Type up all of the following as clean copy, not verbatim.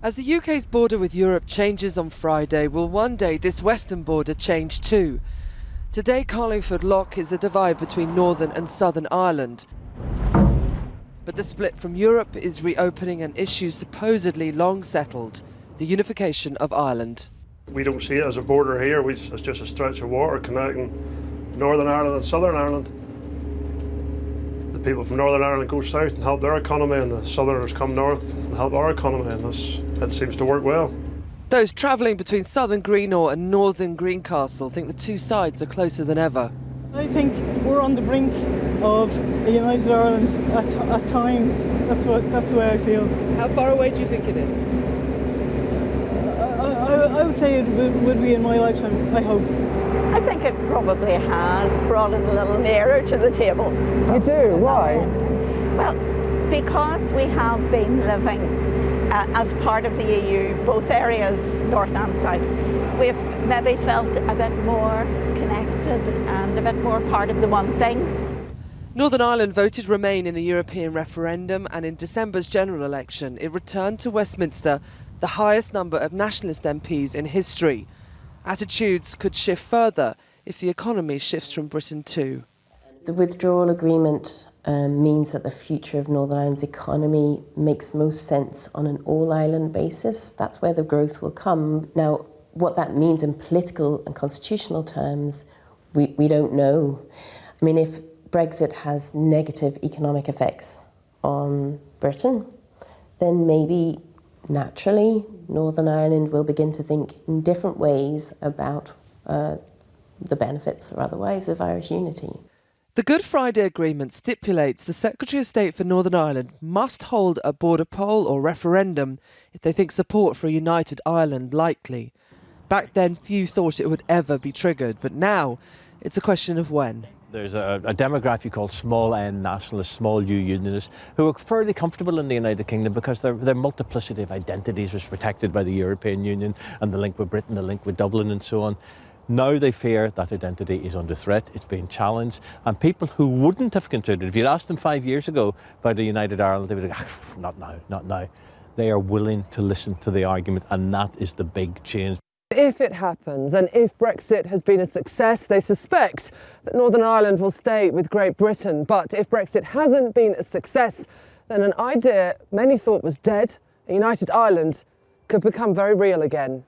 As the UK's border with Europe changes on Friday, will one day this western border change too? Today, Carlingford Lough is the divide between Northern and Southern Ireland. But the split from Europe is reopening an issue supposedly long settled, the unification of Ireland. We don't see it as a border here, it's just a stretch of water connecting Northern Ireland and Southern Ireland. The people from Northern Ireland go south and help their economy, and the Southerners come north and help our economy, and it seems to work well. Those travelling between Southern Greenore and Northern Greencastle think the two sides are closer than ever. I think we're on the brink of a united Ireland at times. That's the way I feel. How far away do you think it is? I would say it would be in my lifetime, I hope. I think it probably has brought it a little nearer to the table. You do? Why? Well, because we have been living as part of the EU, both areas, north and south, we've maybe felt a bit more connected and a bit more part of the one thing. Northern Ireland voted Remain in the European referendum, and in December's general election it returned to Westminster the highest number of nationalist MPs in history. Attitudes could shift further if the economy shifts from Britain too. The withdrawal agreement means that the future of Northern Ireland's economy makes most sense on an all-island basis. That's where the growth will come. Now, what that means in political and constitutional terms, we don't know. I mean, if Brexit has negative economic effects on Britain, then maybe naturally Northern Ireland will begin to think in different ways about the benefits or otherwise of Irish unity. The Good Friday Agreement stipulates the Secretary of State for Northern Ireland must hold a border poll or referendum if they think support for a united Ireland likely. Back then, few thought it would ever be triggered, but now it's a question of when. There's a demographic called small N nationalists, small U unionists, who are fairly comfortable in the United Kingdom because their multiplicity of identities was protected by the European Union and the link with Britain, the link with Dublin and so on. Now they fear that identity is under threat, it's being challenged, and people who wouldn't have considered, if you'd asked them 5 years ago about a united Ireland, they would have gone, not now. They are willing to listen to the argument, and that is the big change. If it happens, and if Brexit has been a success, they suspect that Northern Ireland will stay with Great Britain. But if Brexit hasn't been a success, then an idea many thought was dead, a united Ireland, could become very real again.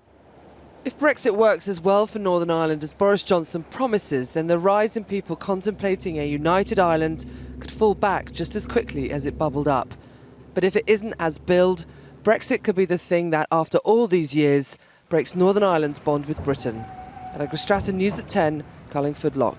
If Brexit works as well for Northern Ireland as Boris Johnson promises, then the rise in people contemplating a united Ireland could fall back just as quickly as it bubbled up. But if it isn't as billed, Brexit could be the thing that, after all these years, breaks Northern Ireland's bond with Britain. Allegra Stratton, News at 10, Carlingford Lough.